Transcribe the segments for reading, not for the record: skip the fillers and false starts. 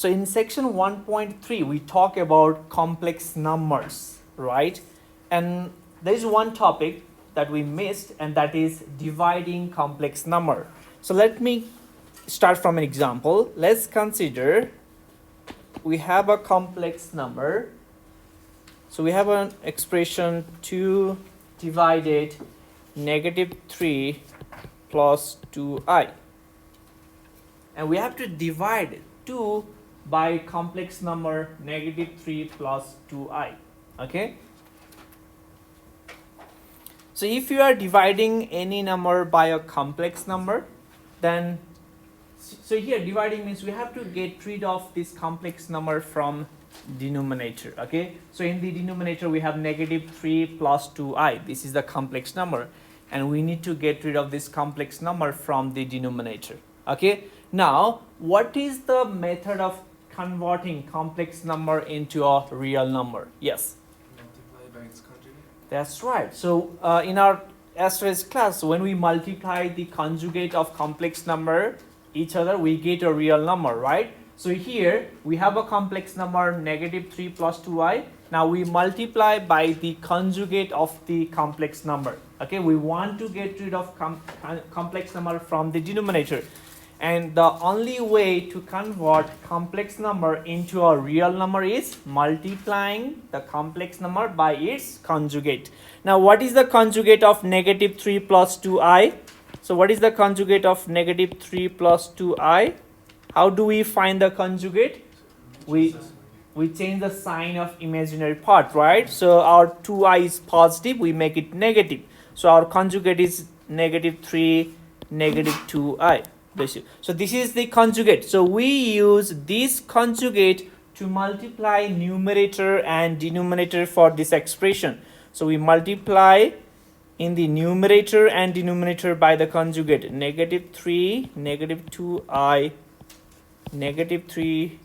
So in section 1.3 we talk about complex numbers, right? And there is one topic that we missed, and that is dividing complex number. So let me start from an example. Let's consider we have a complex number. So we have an expression 2 divided -3 plus 2i. And we have to divide 2 by complex number -3 plus 2i. Okay? So if you are dividing any number by a complex number, then so here dividing means we have to get rid of this complex number from denominator. Okay, so in the denominator we have -3 plus 2i. This is the complex number, and we need to get rid of this complex number from the denominator. Okay, now what is the method of converting complex number into a real number? Yes, Multiply by its conjugate. that's right. So in our yesterday's class, when we multiply the conjugate of complex number each other, we get a real number, right? So here we have a complex number -3 plus 2i. Now we multiply by the conjugate of the complex number. Okay, we want to get rid of complex number from the denominator. And the only way to convert complex number into a real number is multiplying the complex number by its conjugate. Now what is the conjugate of -3 plus 2i? So what is the conjugate of -3 plus 2i? How do we find the conjugate? We change the sign of imaginary part, right? So our 2i is positive, we make it negative. So our conjugate is -3, -2i. So this is the conjugate. So we use this conjugate to multiply numerator and denominator for this expression. So we multiply in the numerator and denominator by the conjugate. -3, -2i, -3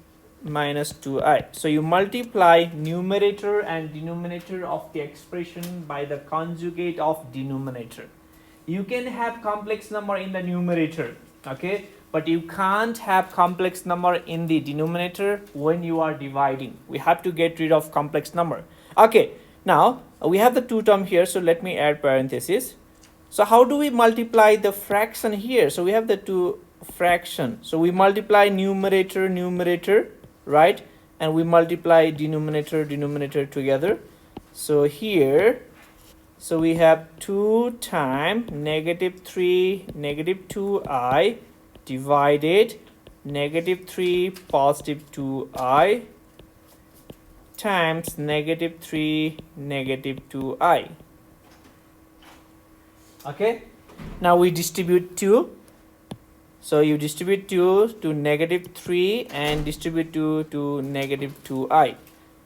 minus 2i. So you multiply numerator and denominator of the expression by the conjugate of denominator. You can have complex number in the numerator, okay, but you can't have complex number in the denominator when you are dividing. We have to get rid of complex number. Okay, now we have the two term here, so let me add parenthesis. So how do we multiply the fraction here? So we have the two fraction, so we multiply numerator, right, and we multiply denominator together. So here, so we have 2 times -3 -2i divided -3 positive 2i times -3 -2i. Okay, now we distribute 2. So you distribute 2 to -3 and distribute 2 to -2i.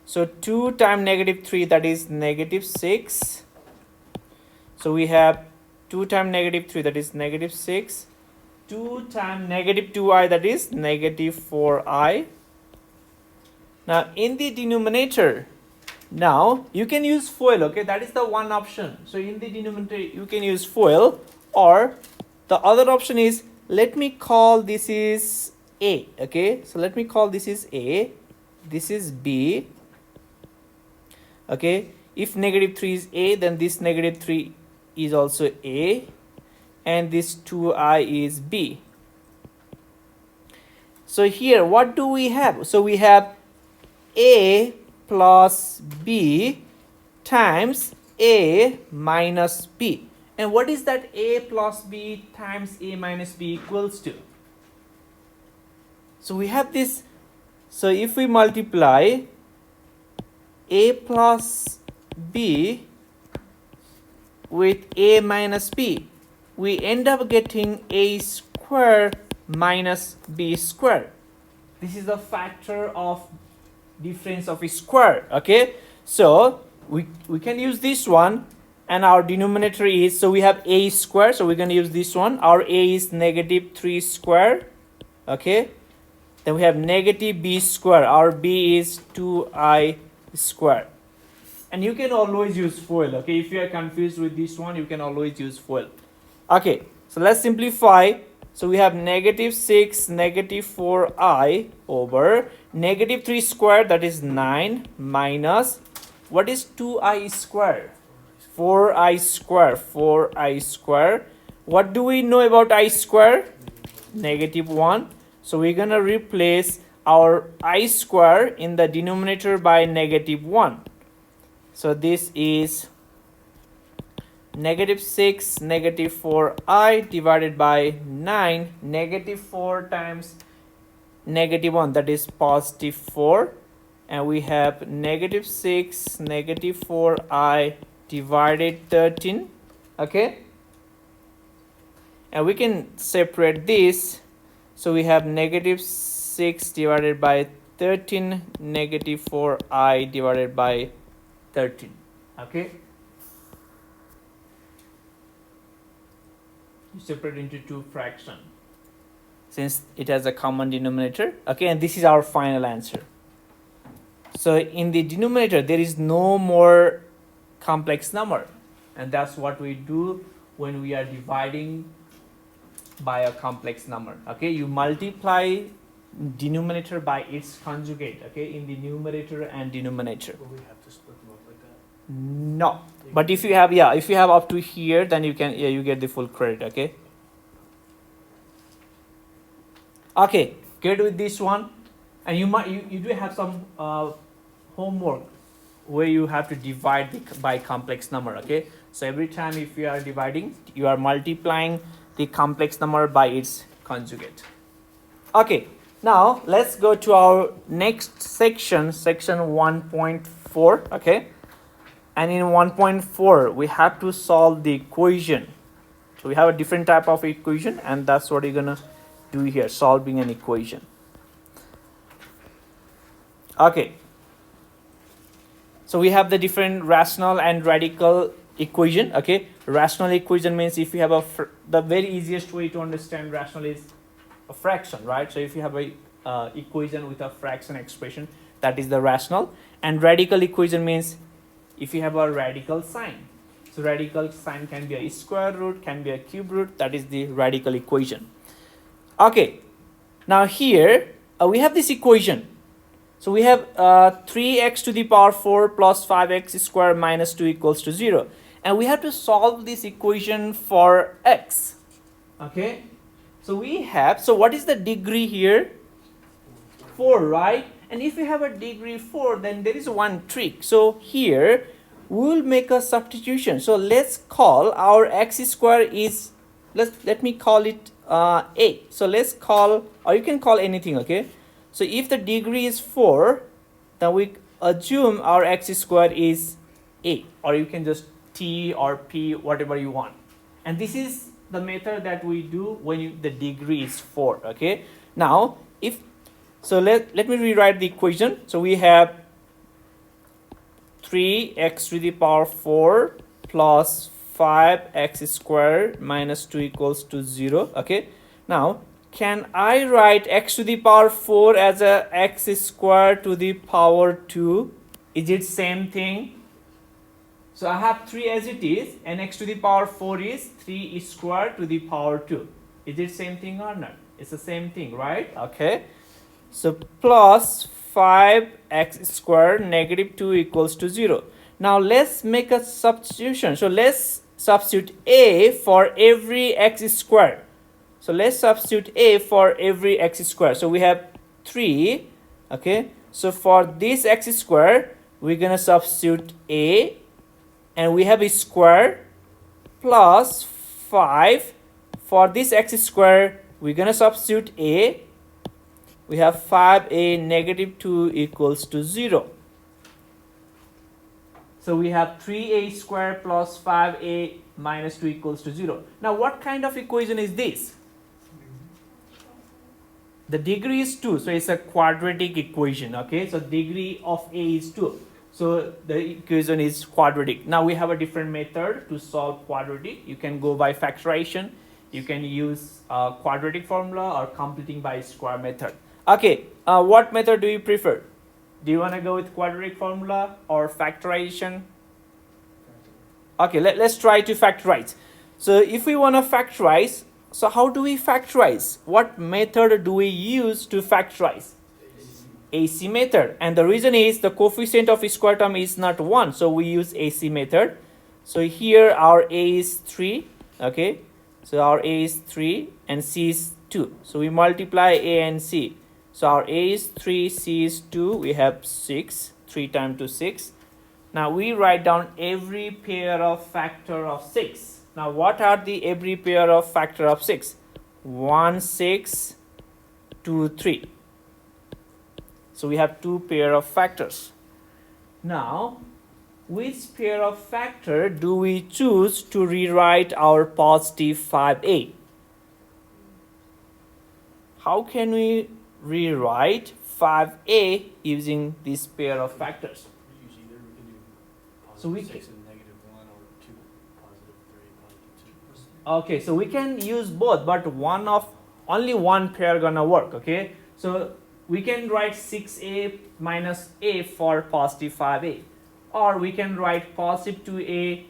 So 2 times -3, that is -6. So we have 2 times -3, that is -6. 2 times -2i, that is -4i. Now in the denominator, now you can use FOIL, okay, that is the one option. So in the denominator you can use FOIL, or the other option is, let me call this is a, okay, so let me call this is a, this is b, okay. If -3 is a, then this -3 is also a, and this 2i is b. So here what do we have? So we have a plus b times a minus b. And what is that a plus b times a minus b equals to? So we have this. So if we multiply a plus b with a minus b, we end up getting a square minus b square. This is the factor of difference of a square, okay. So we can use this one, and our denominator is, so we have a square, so we're going to use this one. Our a is -3 square, okay. Then we have -b square. Our b is 2i square. And you can always use FOIL, okay. If you are confused with this one, you can always use FOIL. Okay, so let's simplify. So we have negative 6, negative 4i over negative 3 square, that is 9, minus, what is 2i square? 4i square, 4i square. What do we know about I square? Negative 1. So we're going to replace our I square in the denominator by negative 1. So this is negative 6, negative 4i divided by 9, negative 4 times negative 1, that is positive 4. And we have negative 6, negative 4i divided 13. Okay. And we can separate this. So we have negative 6 divided by 13, negative 4i divided by 13. Okay. You separate into two fractions since it has a common denominator. Okay, and this is our final answer. So in the denominator there is no more complex number, and that's what we do when we are dividing by a complex number. Okay, you multiply denominator by its conjugate, okay, in the numerator and denominator. Will we have to split them up like that? No, but if you have, yeah, if you have up to here, then you can, yeah, you get the full credit. Okay. Okay, good with this one. And you do have some homework where you have to divide by complex number. Okay, so every time if you are dividing, you are multiplying the complex number by its conjugate. Okay, now let's go to our next section, section 1.4. Okay, and in 1.4 we have to solve the equation. So we have a different type of equation, and that's what you're gonna do here, solving an equation. Okay, so we have the different rational and radical equation. Okay, rational equation means if you have the very easiest way to understand rational is a fraction, right? So if you have a equation with a fraction expression, that is the rational. And radical equation means if you have a radical sign. So radical sign can be a square root, can be a cube root, that is the radical equation. Okay, now here we have this equation. So we have 3x to the power 4 plus 5x square minus 2 equals to 0. And we have to solve this equation for x. Okay, so we have, so what is the degree here? 4, right? And if you have a degree 4, then there is one trick. So here we will make a substitution. So let's call our x square is, let me call it a. So let's call, or you can call anything. Okay, so if the degree is 4, then we assume our x square is a, or you can just t or p, whatever you want. And this is the method that we do when the degree is 4. Okay, now if so, let me rewrite the equation. So we have 3x to the power 4 plus 5x squared minus 2 equals to 0. Okay, now can I write x to the power 4 as a x squared to the power 2? Is it same thing? So I have 3 as it is, and x to the power 4 is 3 squared to the power 2. Is it same thing or not? It's the same thing, right? Okay, so plus 5x squared negative 2 equals to 0. Now let's make a substitution. So let's substitute a for every x squared. So let's substitute a for every x squared. So we have 3. Okay, so for this x squared we're gonna substitute a, and we have a square plus 5. For this x squared we're gonna substitute a. We have 5a negative 2 equals to 0. So we have 3a squared plus 5a minus 2 equals to 0. Now what kind of equation is this? The degree is 2, so it's a quadratic equation. Okay, so degree of a is 2. So the equation is quadratic. Now we have a different method to solve quadratic. You can go by factorization. You can use quadratic formula or completing by square method. Okay, what method do you prefer? Do you want to go with quadratic formula or factorization? Okay, let's try to factorize. So if we want to factorize, So how do we factorize? What method do we use to factorize? AC method. And the reason is the coefficient of square term is not 1. So we use AC method. So here our A is 3. Okay. So our A is 3 and C is 2. So we multiply A and C. So our A is 3, C is 2. We have 6. 3 times 2, 6. Now we write down every pair of factor of 6. Now what are the every pair of factor of 6? 1, 6, 2, 3. So we have 2 pair of factors. Now which pair of factor do we choose to rewrite our positive 5a? How can we rewrite 5a using this pair of factors? We use either. We can do So we +6 and -1 or 2, +3, +2. Okay, so we can use both, but only one pair gonna work. Okay, so we can write 6a minus a for positive 5a, or we can write positive 2a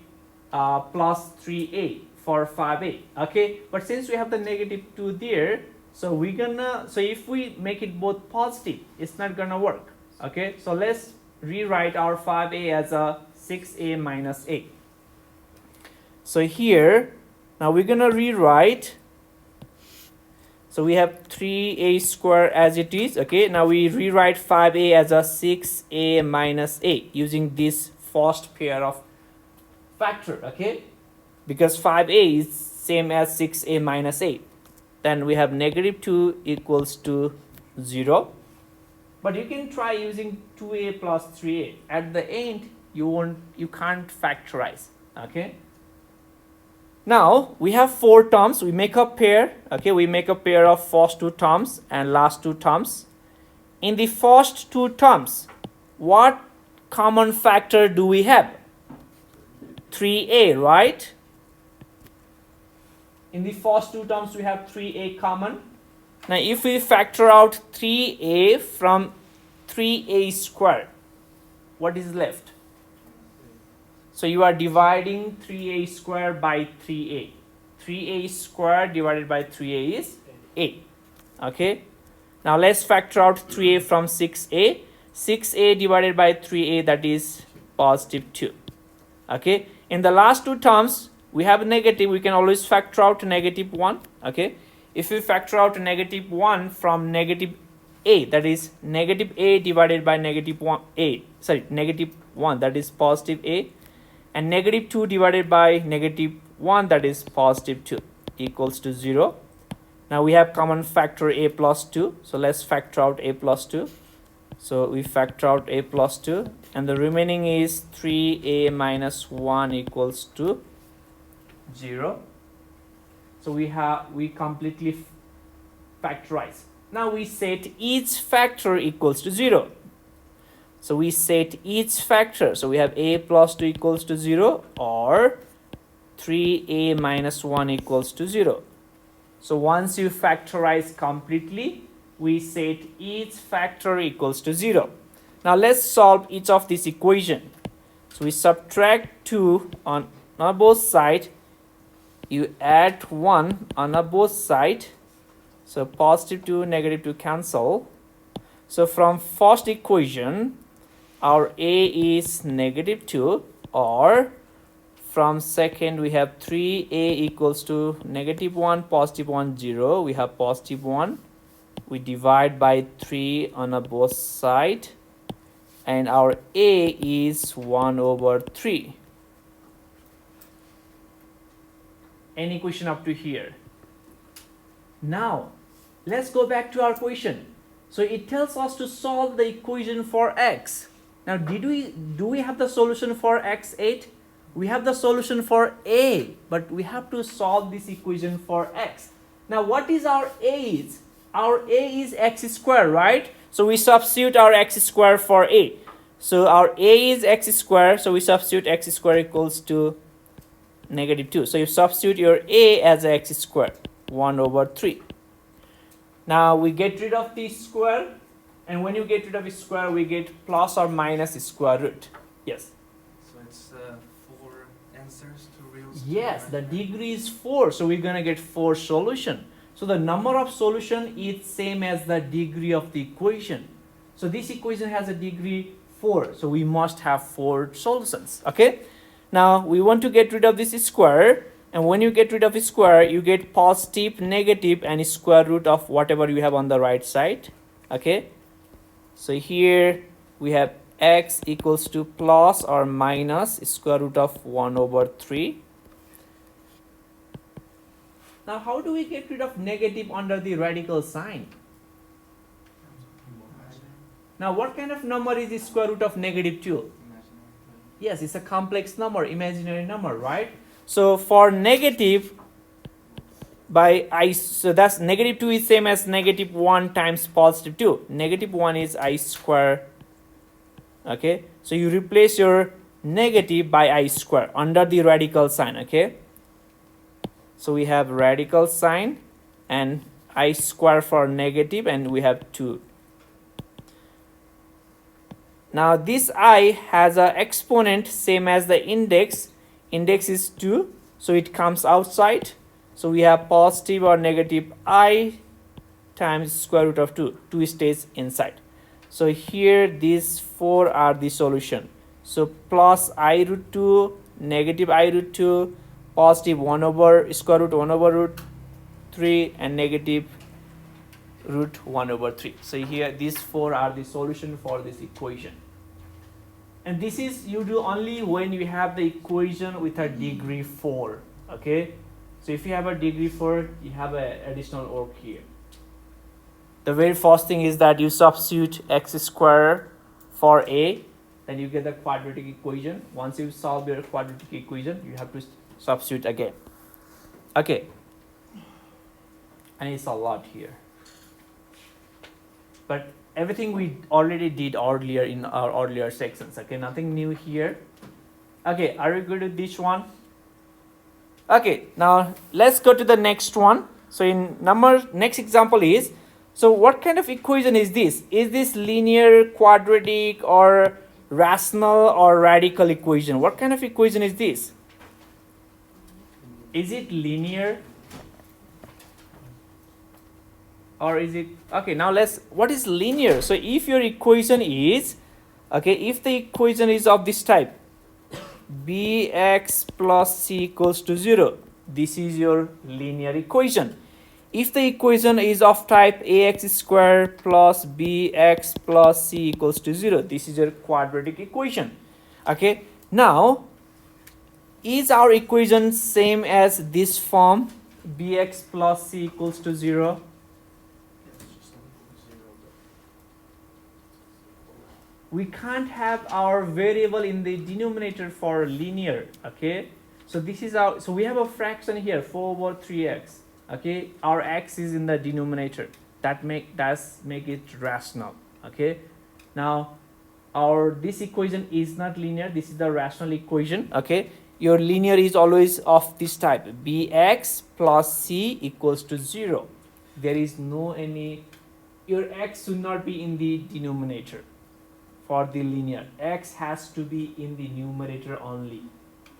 plus 3a for 5a. Okay, but since we have the negative 2 there, so if we make it both positive, it's not gonna work. Okay, so let's rewrite our 5a as a 6a minus a. So here now we're gonna rewrite. So we have 3a square as it is. Okay, now we rewrite 5a as a 6a minus a using this first pair of factor. Okay, because 5a is same as 6a minus a. Then we have -2 equals to 0. But you can try using 2a plus 3a. At the end, you can't factorize. Okay. Now we have 4 terms. We make a pair. Okay, we make a pair of first 2 terms and last 2 terms. In the first 2 terms, what common factor do we have? 3a, right? In the first 2 terms, we have 3a common. Now, if we factor out 3a from 3a square, what is left? So you are dividing 3a square by 3a. 3a square divided by 3a is 8. Okay. Now let's factor out 3a from 6a. 6a divided by 3a, that is positive 2. Okay. In the last 2 terms, we have a negative. We can always factor out -1. Okay. If we factor out -1 from negative a, that is negative a divided by -1, that is positive a. And -2 divided by -1, that is positive 2, equals to 0. Now we have common factor a plus 2. So let's factor out a plus 2. So we factor out a plus 2. And the remaining is 3a minus 1 equals to 0. So we completely factorize. Now we set each factor equals to 0. So we set each factor. So we have a plus 2 equals to 0 or 3a minus 1 equals to 0. So once you factorize completely, we set each factor equals to 0. Now let's solve each of this equation. So we subtract 2 on both sides. You add 1 on both sides. So positive 2, -2 cancel. So from first equation, our a is -2, or from second we have 3a equals to -1, positive 1, 0. We have positive 1. We divide by 3 on both sides, and our a is 1/3. Any question up to here? Now let's go back to our question. So it tells us to solve the equation for x. Now do we have the solution for x8? We have the solution for a, but we have to solve this equation for x. Now what is our a is? Our a is x square, right? So we substitute our x square for a. So our a is x square, so we substitute x square equals to -2. So you substitute your a as x square, 1/3. Now we get rid of this square, and when you get rid of a square, we get plus or minus square root. Yes. So it's 4 answers to rewrite. equals. Yes, the degree is 4, so we're gonna get 4 solution. So the number of solution is same as the degree of the equation. So this equation has a degree 4, so we must have 4 solutions. Okay. Now we want to get rid of this square, and when you get rid of a square, you get positive, negative, and square root of whatever you have on the right side. Okay. So here we have x equals to plus or minus square root of 1/3. Now how do we get rid of negative under the radical sign? Now what kind of number is the square root of -2? Yes, it's a complex number, imaginary number, right? So for negative by I, so that's -2 is same as -1 times +2. -1 is I square. Okay, so you replace your negative by I square under the radical sign. Okay, so we have radical sign and I square for negative, and we have 2. Now this I has a exponent same as the index. Index is 2, so it comes outside. So we have positive or negative I times square root of 2. 2 stays inside. So here these 4 are the solution. So plus I root 2, negative I root 2, positive 1 over square root 1/root 3, and negative root 1/3. So here these 4 are the solution for this equation. And this is you do only when you have the equation with a degree 4. Okay, so if you have a degree 4, you have an additional work here. The very first thing is that you substitute x square for a, then you get the quadratic equation. Once you solve your quadratic equation, you have to substitute again. Okay, and it's a lot here, but everything we already did earlier in our earlier sections. Okay, nothing new here. Okay, are you good with this one? Okay, now let's go to the next one. So in next example is, so what kind of equation is this? Is this linear, quadratic, or rational or radical equation? What kind of equation is this? Is it linear? Or is it, okay, now what is linear? So if your equation is, okay, if the equation is of this type, bx plus c equals to 0, this is your linear equation. If the equation is of type ax square plus bx plus c equals to 0, this is your quadratic equation. Okay, now is our equation same as this form, bx plus c equals to 0? We can't have our variable in the denominator for linear. Okay, so this is our, so we have a fraction here, 4/3x. Okay, our x is in the denominator. That does make it rational. Okay, now this equation is not linear. This is the rational equation. Okay, your linear is always of this type, bx plus c equals to 0. There is no any, your x should not be in the denominator. For the linear, x has to be in the numerator only.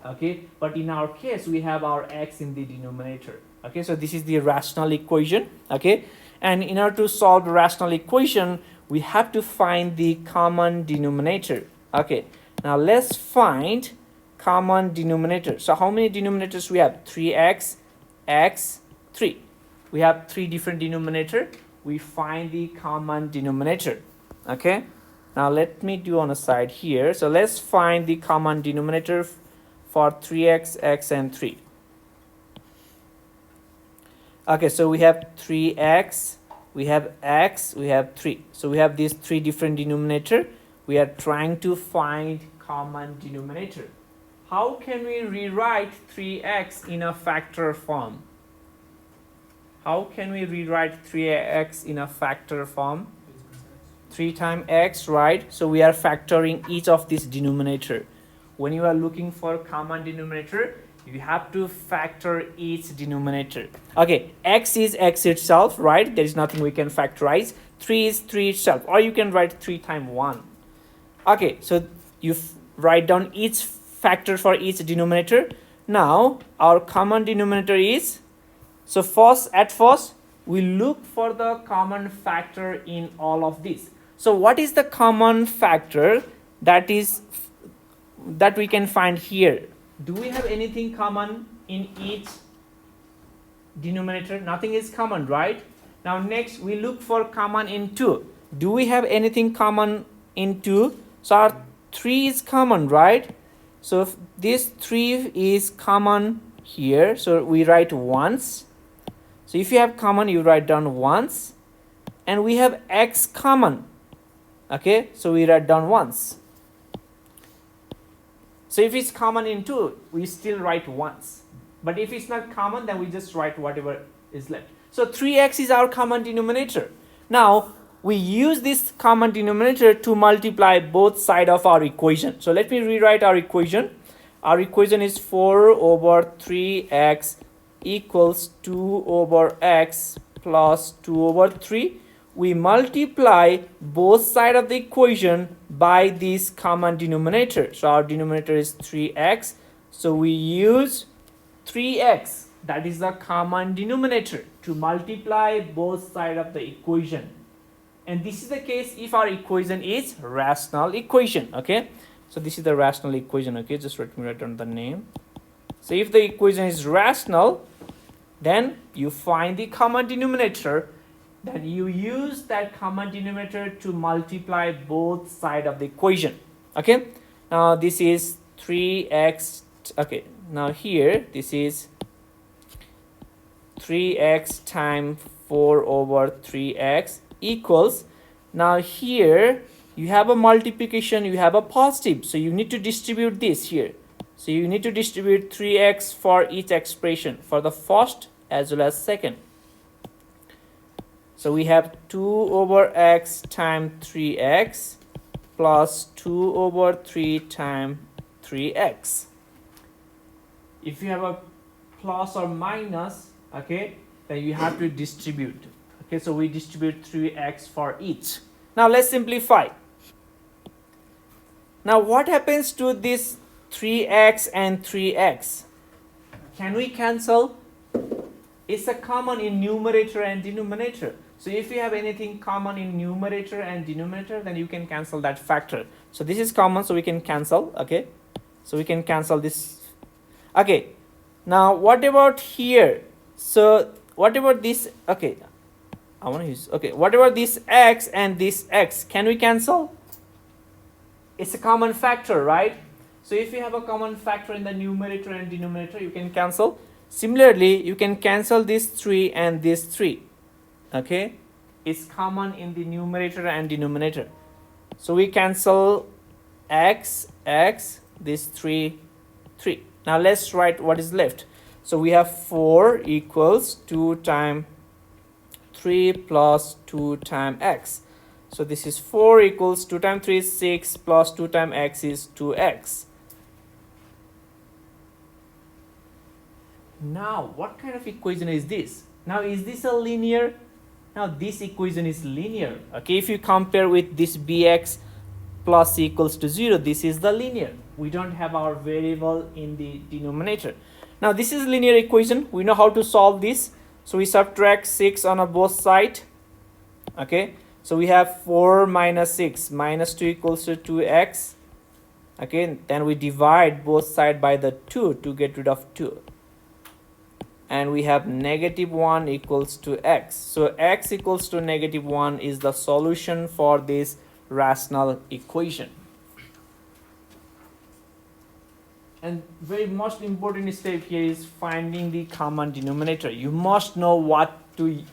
Okay, but in our case we have our x in the denominator. Okay, so this is the rational equation. Okay, and in order to solve the rational equation, we have to find the common denominator. Okay, now let's find common denominator. So how many denominators we have? 3x, x, 3. We have 3 different denominator. We find the common denominator. Okay, now let me do on a side here. So let's find the common denominator for 3x, x, and 3. Okay, so we have 3x, we have x, we have 3. So we have these 3 different denominator. We are trying to find common denominator. How can we rewrite 3x in a factor form? How can we rewrite 3x in a factor form? 3 times x, right? So we are factoring each of this denominator. When you are looking for common denominator, you have to factor each denominator. Okay, x is x itself, right? There is nothing we can factorize. 3 is 3 itself, or you can write 3 times 1. Okay, so you write down each factor for each denominator. Now our common denominator is, so at first we look for the common factor in all of this. So what is the common factor that we can find here? Do we have anything common in each denominator? Nothing is common, right? Now next we look for common in 2. Do we have anything common in 2? So our 3 is common, right? So if this 3 is common here, so we write once. So if you have common, you write down once. And we have x common. Okay, so we write down once. So if it's common in 2, we still write once. But if it's not common, then we just write whatever is left. So 3x is our common denominator. Now we use this common denominator to multiply both sides of our equation. So let me rewrite our equation. Our equation is 4 over 3x equals 2 over x plus 2 over 3. We multiply both sides of the equation by this common denominator. So our denominator is 3x. So we use 3x, that is the common denominator, to multiply both sides of the equation. And this is the case if our equation is rational equation. Okay, so this is the rational equation. Okay, just let me write down the name. So if the equation is rational, then you find the common denominator, then you use that common denominator to multiply both sides of the equation. Okay, now this is 3x. Okay, now here this is 3x times 4 over 3x equals, now here you have a multiplication, you have a positive, so you need to distribute this here. So you need to distribute 3x for each expression, for the first as well as second. So we have 2 over x times 3x plus 2 over 3 times 3x. If you have a plus or minus, okay, then you have to distribute. Okay, so we distribute 3x for each. Now let's simplify. Now what happens to this 3x and 3x? Can we cancel? It's a common in numerator and denominator. So if you have anything common in numerator and denominator, then you can cancel that factor. So this is common, so we can cancel. Okay, so we can cancel this. Okay, now what about here? So what about this? Okay, I want to use, okay, what about this x and this x? Can we cancel? It's a common factor, right? So if you have a common factor in the numerator and denominator, you can cancel. Similarly, you can cancel this 3 and this 3. Okay, it's common in the numerator and denominator. So we cancel x, this 3, 3. Now let's write what is left. So we have 4 equals 2 times 3 plus 2 times x. So this is 4 equals 2 times 3 is 6 plus 2 times x is 2x. Now what kind of equation is this? Now is this a linear? Now this equation is linear. Okay, if you compare with this bx plus c equals to 0, this is the linear. We don't have our variable in the denominator. Now this is linear equation. We know how to solve this. So we subtract 6 on both sides. Okay, so we have 4 minus 6 minus 2 equals to 2x. Okay, then we divide both sides by the 2 to get rid of 2. And we have negative 1 equals to x. So x equals to negative 1 is the solution for this rational equation. And very most important step here is finding the common denominator. You must know what to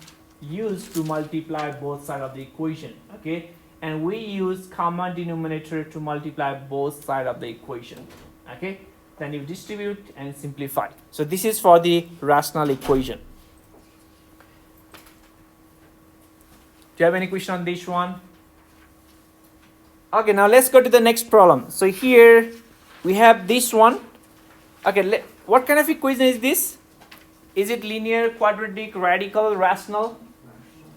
use to multiply both sides of the equation. Okay, and we use common denominator to multiply both sides of the equation. Okay, then you distribute and simplify. So this is for the rational equation. Do you have any question on this one? Okay, now let's go to the next problem. So here we have this one. Okay, what kind of equation is this? Is it linear, quadratic, radical, rational?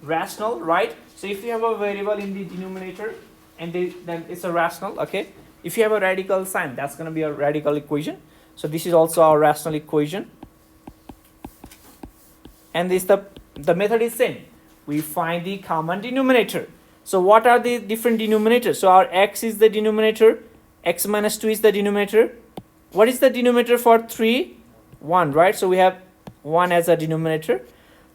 Rational, right? So if you have a variable in the denominator and then it's a rational. Okay, if you have a radical sign, that's going to be a radical equation. So this is also our rational equation. And this the method is same. We find the common denominator. So what are the different denominators? So our x is the denominator, x minus 2 is the denominator. What is the denominator for 3? 1, right? So we have 1 as a denominator.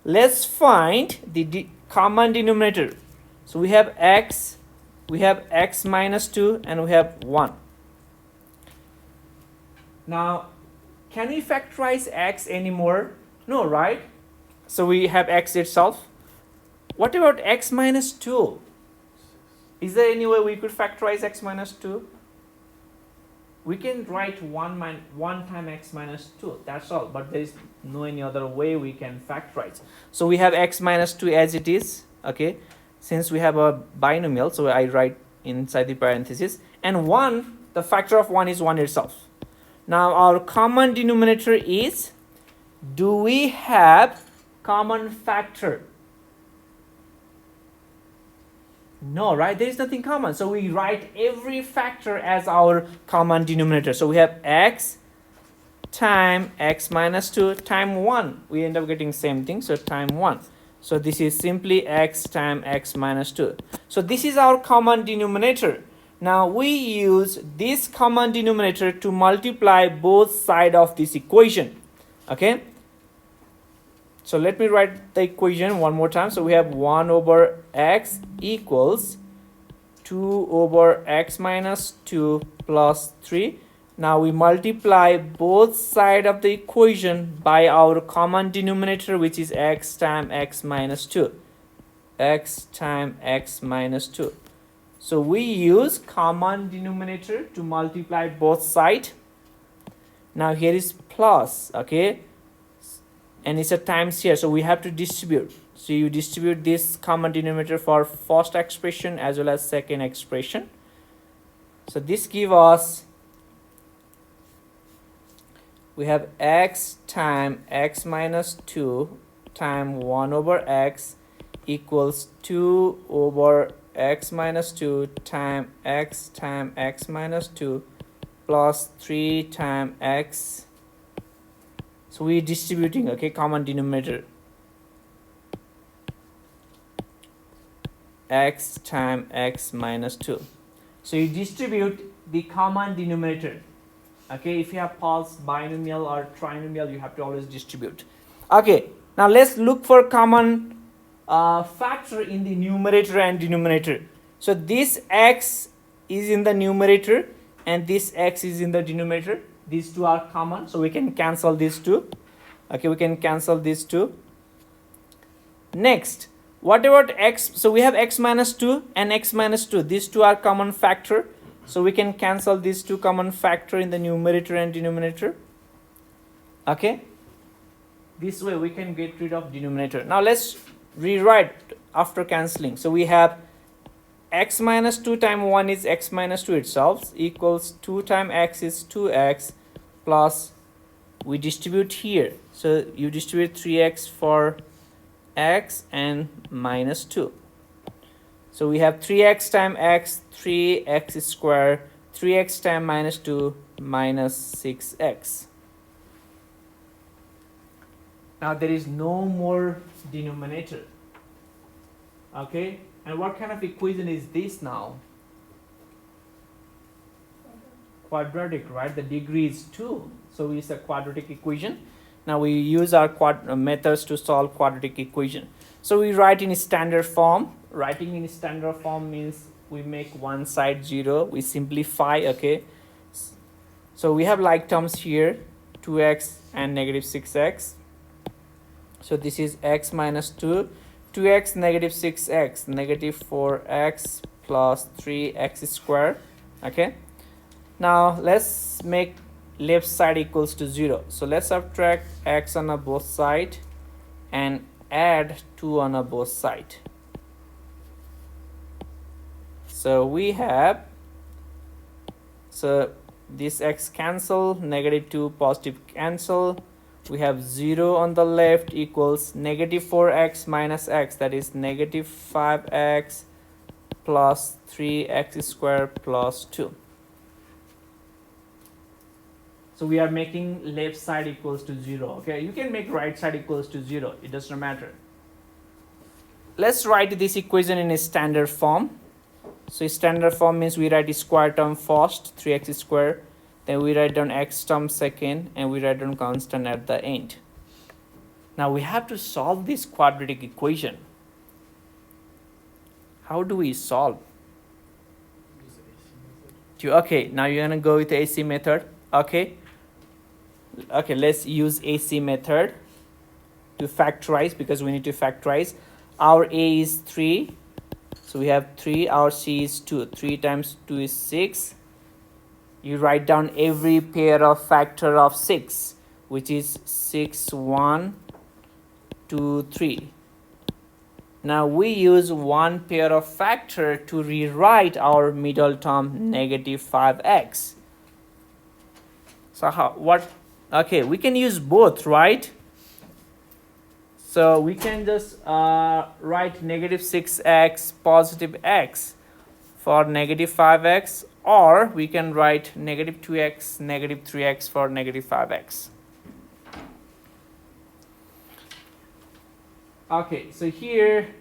Let's find the common denominator. So we have x minus 2, and we have 1. Now, can we factorize x anymore? No, right? So we have x itself. What about x minus 2? Is there any way we could factorize x minus 2? We can write 1 times x minus 2, that's all, but there is no any other way we can factorize. So we have x minus 2 as it is, okay? Since we have a binomial, so I write inside the parentheses. And 1, the factor of 1 is 1 itself. Now our common denominator is, do we have common factor? No, right? There is nothing common. So we write every factor as our common denominator. So we have x times x minus 2 times 1. We end up getting same thing, so times 1. So this is simply x times x minus 2. So this is our common denominator. Now we use this common denominator to multiply both sides of this equation. Okay? So let me write the equation one more time. So we have 1 over x equals 2 over x minus 2 plus 3. Now we multiply both sides of the equation by our common denominator, which is x times x minus 2. X times x minus 2. So we use common denominator to multiply both sides. Now here is plus, okay? And it's a times here, so we have to distribute. So you distribute this common denominator for first expression as well as second expression. So this gives us, we have x times x minus 2 times 1 over x equals 2 over x minus 2 times x minus 2 plus 3 times x. So we're distributing, okay, common denominator. X times x minus 2. So you distribute the common denominator. Okay, if you have pulse, binomial or trinomial, you have to always distribute. Okay, now let's look for common factor in the numerator and denominator. So this x is in the numerator and this x is in the denominator. These two are common, so we can cancel these two. Okay, we can cancel these two. Next, what about x? So we have x minus 2 and x minus 2. These two are common factor. So we can cancel these two common factor in the numerator and denominator. Okay. This way we can get rid of denominator. Now let's rewrite after cancelling. So we have x minus 2 times 1 is x minus 2 itself equals 2 times x is 2x plus we distribute here. So you distribute 3x for x and minus 2. So we have 3x times x, 3x square, 3x times minus 2 minus 6x. Now there is no more denominator. Okay, and what kind of equation is this now? Quadratic, right? The degree is 2, so it's a quadratic equation. Now we use our methods to solve quadratic equation. So we write in standard form. Writing in standard form means we make one side 0, we simplify. Okay, so we have like terms here, 2x and negative 6x. So this is x minus 2, 2x negative 6x, negative 4x plus 3x square. Okay, now let's make left side equals to 0. So let's subtract x on both side and add 2 on both side. So we have, so this x cancel, negative 2 positive cancel. We have 0 on the left equals negative 4x minus x, that is negative 5x plus 3x square plus 2. So we are making left side equals to 0. Okay, you can make right side equals to 0. It does not matter. Let's write this equation in a standard form. So standard form means we write the square term first, 3x squared. Then we write down x term second, and we write down constant at the end. Now we have to solve this quadratic equation. How do we solve? Use the AC method. Okay, now you're gonna go with the AC method. Okay, let's use AC method to factorize, because we need to factorize. Our A is 3, so we have 3. Our C is 2. 3 times 2 is 6. You write down every pair of factor of 6, which is 6, 1, 2, 3. Now we use one pair of factor to rewrite our middle term negative 5x. So okay, we can use both, right? So we can just write negative 6x positive x for negative 5x, or we can write negative 2x negative 3x for negative 5x. Okay, so here,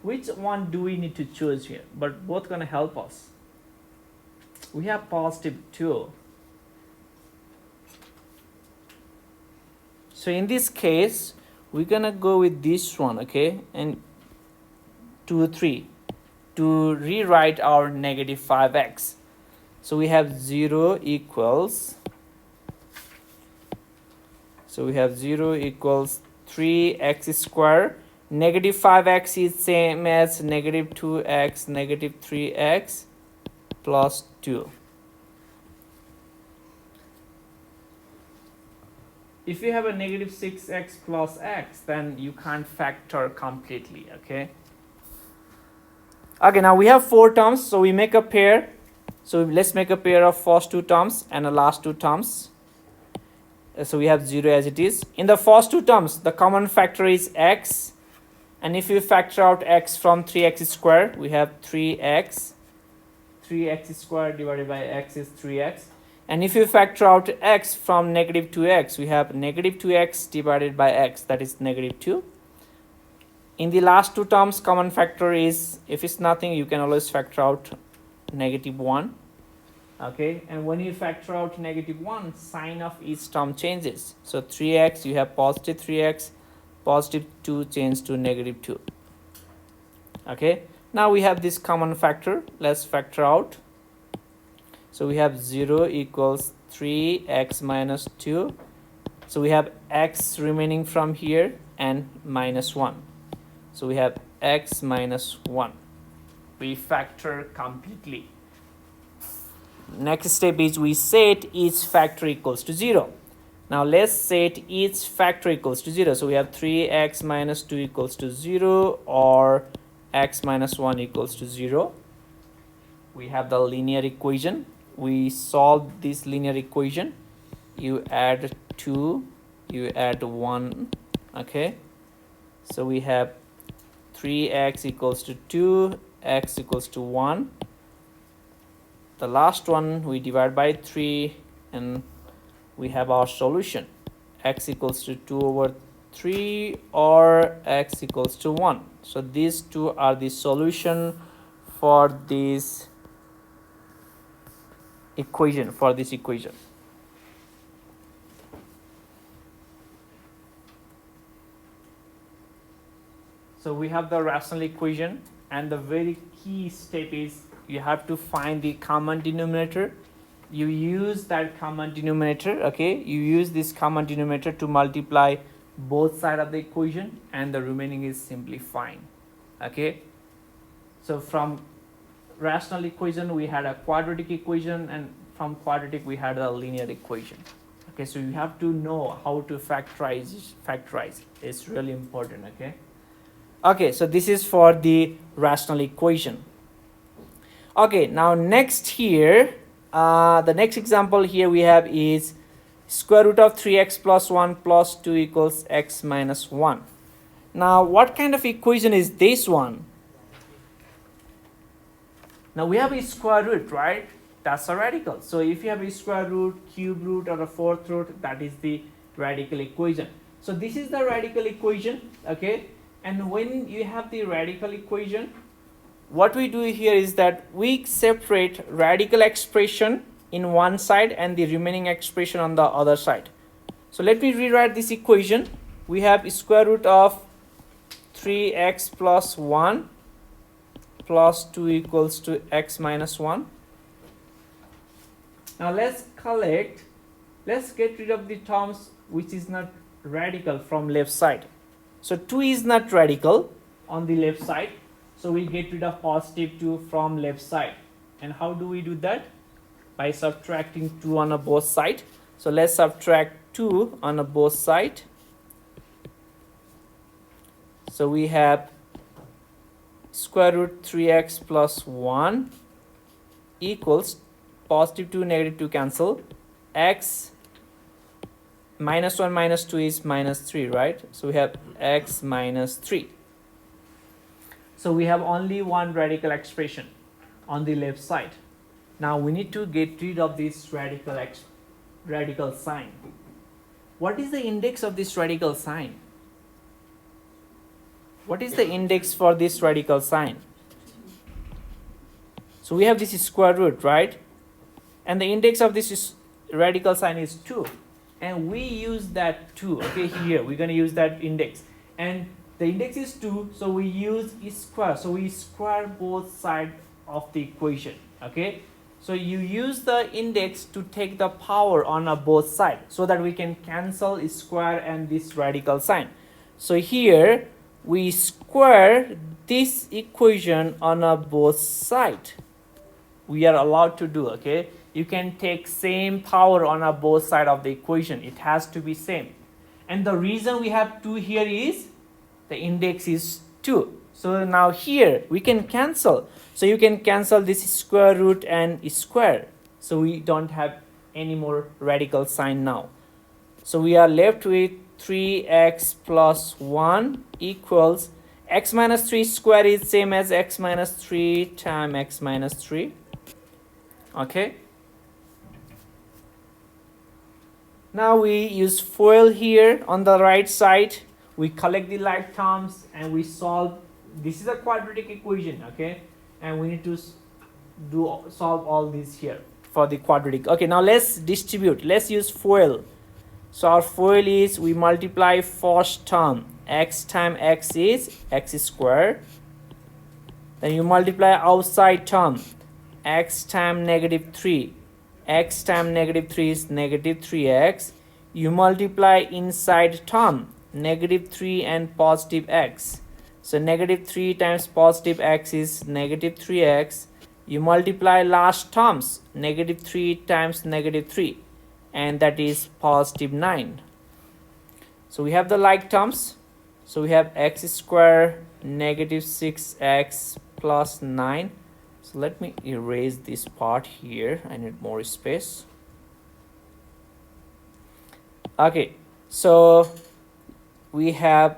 which one do we need to choose here? But both gonna help us. We have positive 2. So in this case, we're gonna go with this one, okay, and 2, 3 to rewrite our negative 5x. So we have 0 equals, so we have 0 equals 3x squared. Negative 5x is same as negative 2x negative 3x plus 2. If you have a negative 6x plus x, then you can't factor completely, okay? Okay, now we have 4 terms, so we make a pair. So let's make a pair of first 2 terms and the last 2 terms. So we have 0 as it is. In the first 2 terms, the common factor is x. And if you factor out x from 3x squared, we have 3x. 3x squared divided by x is 3x. And if you factor out x from negative 2x, we have negative 2x divided by x, that is negative 2. In the last 2 terms, common factor is, if it's nothing, you can always factor out negative 1. Okay, and when you factor out negative 1, sign of each term changes. So 3x, you have positive 3x, positive 2 change to negative 2. Okay, now we have this common factor. Let's factor out. So we have 0 equals 3x minus 2. So we have x remaining from here and minus 1. So we have x minus 1. We factor completely. Next step is we set each factor equals to 0. Now let's set each factor equals to 0. So we have 3x minus 2 equals to 0, or x minus 1 equals to 0. We have the linear equation. We solve this linear equation. You add 2, you add 1, okay? So we have 3x equals to 2, x equals to 1. The last one we divide by 3, and we have our solution. X equals to 2 over 3, or x equals to 1. So these two are the solution for this equation, So we have the rational equation, and the very key step is you have to find the common denominator. You use that common denominator, okay? You use this common denominator to multiply both sides of the equation, and the remaining is simply fine, okay? So from rational equation we had a quadratic equation, and from quadratic we had a linear equation. Okay, so you have to know how to factorize. It's really important, okay? Okay, so this is for the rational equation. Okay, now next here, the next example here we have is square root of 3x plus 1 plus 2 equals x minus 1. Now what kind of equation is this one? Now we have a square root, right? That's a radical. So if you have a square root, cube root, or a fourth root, that is the radical equation. So this is the radical equation, okay? And when you have the radical equation, what we do here is that we separate radical expression in one side and the remaining expression on the other side. So let me rewrite this equation. We have square root of 3x plus 1 plus 2 equals to x minus 1. Now let's get rid of the terms which is not radical from left side. So 2 is not radical on the left side, so we get rid of positive 2 from left side. And how do we do that? By subtracting 2 on both sides. So let's subtract 2 on both sides. So we have square root 3x plus 1 equals positive 2, negative 2 cancel. X minus 1 minus 2 is minus 3, right? So we have x minus 3. So we have only one radical expression on the left side. Now we need to get rid of this radical sign. What is the index of this radical sign? What is the index for this radical sign? So we have this square root, right? And the index of this radical sign is 2. And we use that 2, okay, here. We're going to use that index. And the index is 2, so we use square. So we square both sides of the equation, okay? So you use the index to take the power on both sides so that we can cancel square and this radical sign. So here we square this equation on both sides. We are allowed to do, okay? You can take same power on both sides of the equation. It has to be same. And the reason we have 2 here is the index is 2. So now here we can cancel. So you can cancel this square root and square. So we don't have any more radical sign now. So we are left with 3x plus 1 equals x minus 3 square is same as x minus 3 times x minus 3. Okay. Now we use FOIL here on the right side. We collect the like terms and we solve. This is a quadratic equation, okay? And we need to solve all these here for the quadratic. Okay, now let's distribute. Let's use FOIL. So our FOIL is we multiply first term. X times x is x squared. Then you multiply outside term. X times negative 3. X times negative 3 is negative 3x. You multiply inside term. Negative 3 and positive x. So negative 3 times positive x is negative 3x. You multiply last terms. Negative 3 times negative 3. And that is positive 9. So we have the like terms. So we have x squared negative 6x plus 9. So let me erase this part here. I need more space. Okay, so we have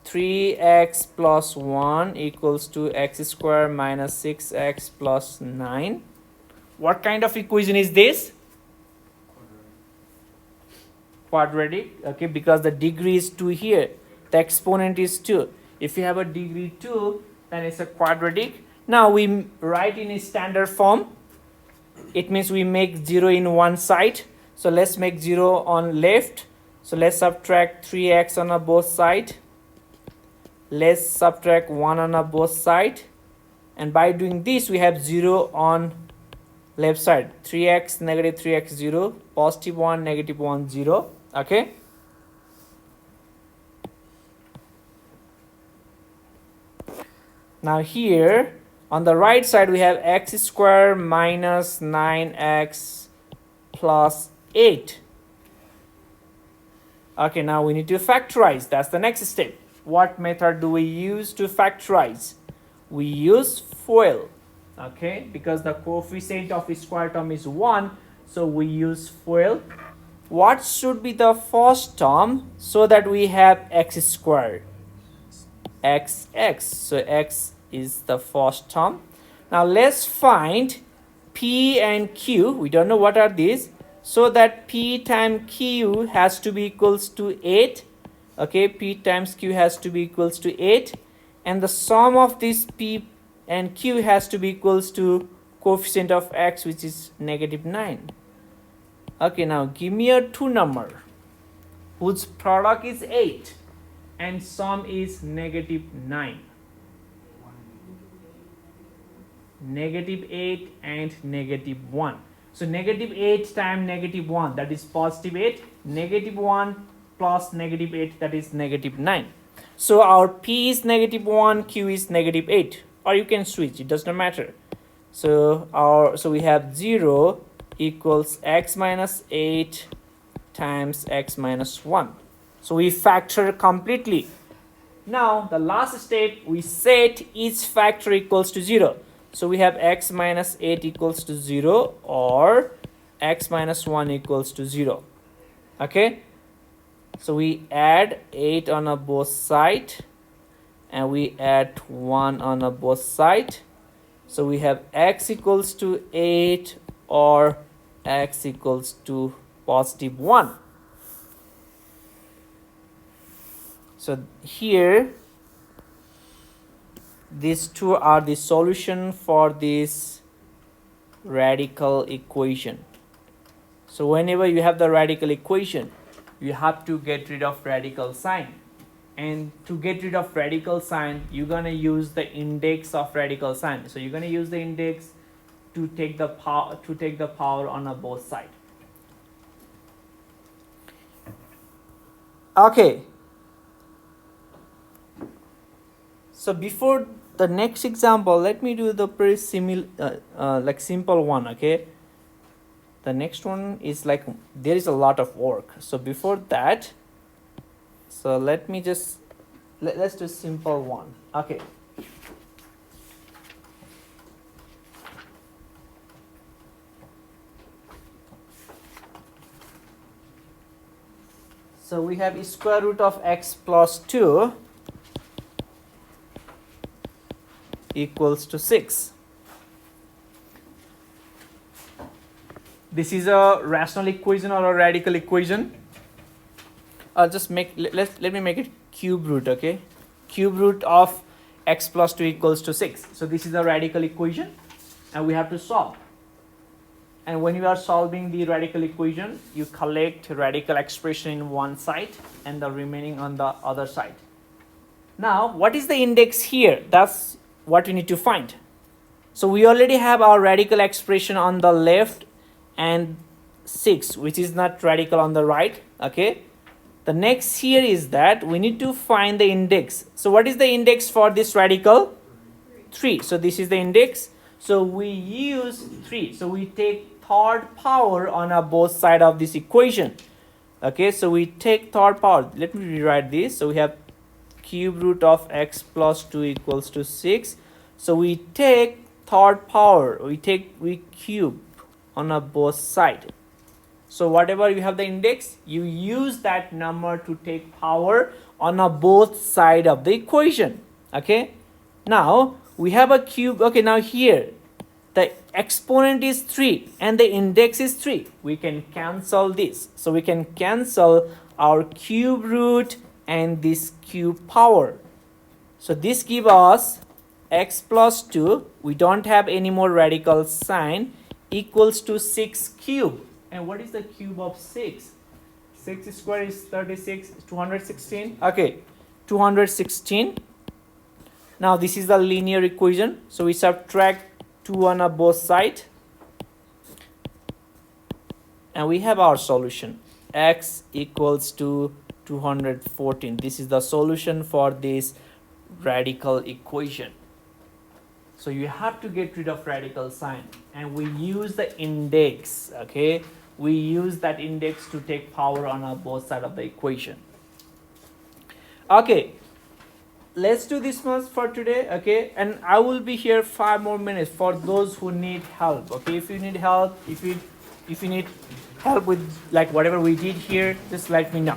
3x plus 1 equals to x squared minus 6x plus 9. What kind of equation is this? Quadratic, okay, because the degree is 2 here. The exponent is 2. If you have a degree 2, then it's a quadratic. Now we write in a standard form. It means we make 0 in one side. So let's make 0 on left. So let's subtract 3x on both sides. Let's subtract 1 on both sides. And by doing this, we have 0 on left side. 3x, negative 3x, 0. Positive 1, negative 1, 0. Okay. Now here, on the right side, we have x squared minus 9x plus 8. Okay, now we need to factorize. That's the next step. What method do we use to factorize? We use FOIL. Okay, because the coefficient of square term is 1, so we use FOIL. What should be the first term so that we have x squared? Xx. So x is the first term. Now let's find P and Q, we don't know what are these, so that P times Q has to be equals to 8. Okay, P times Q has to be equals to 8, and the sum of this P and Q has to be equals to coefficient of X, which is -9. Okay, now give me a two number whose product is 8 and sum is -9. -8 and -1. So -8 times -1, that is +8. -1 plus -8, that is -9. So our P is -1, Q is -8, or you can switch, it does not matter. So we have 0 equals x minus 8 times x minus 1. So we factor completely. Now the last step, we set each factor equals to 0. So we have x minus 8 equals to 0, or x minus 1 equals to 0. Okay, so we add 8 on a both side, and we add 1 on a both side. So we have x equals to 8, or x equals to +1. So here these two are the solution for this radical equation. So whenever you have the radical equation, you have to get rid of radical sign, and to get rid of radical sign, you're gonna use the index of radical sign. So you're gonna use the index to take the power on a both side. Okay, so before the next example, let me do the pretty simple one. Okay, the next one is like there is a lot of work. So before that, so let me just let's do simple one. Okay, so we have square root of x plus 2 equals to 6. This is a rational equation or a radical equation. I'll just make let me make it cube root. Okay, cube root of x plus 2 equals to 6. So this is a radical equation, and we have to solve. And when you are solving the radical equation, you collect radical expression in one side and the remaining on the other side. Now what is the index here? That's what we need to find. So we already have our radical expression on the left and 6, which is not radical on the right. Okay, the next here is that we need to find the index. So what is the index for this radical? 3. So this is the index. So we use 3. So we take third power on a both side of this equation. Okay, so we take third power. Let me rewrite this. So we have cube root of x plus 2 equals to 6. So we take third power, we cube on a both side. So whatever you have the index, you use that number to take power on a both side of the equation. Okay, now we have a cube. Okay, now here the exponent is 3 and the index is 3. We can cancel this. So we can cancel our cube root and this cube power. So this gives us x plus 2. We don't have any more radical sign, equals to 6 cube. And what is the cube of 6? 6 square is 36, 216. Okay, 216. Now this is the linear equation. So we subtract 2 on both sides, and we have our solution. X equals to 214. This is the solution for this radical equation. So you have to get rid of radical sign, and we use the index. Okay, we use that index to take power on both sides of the equation. Okay, let's do this much for today. Okay, and I will be here 5 more minutes for those who need help. Okay, if you need help, if you need help with like whatever we did here, just let me know.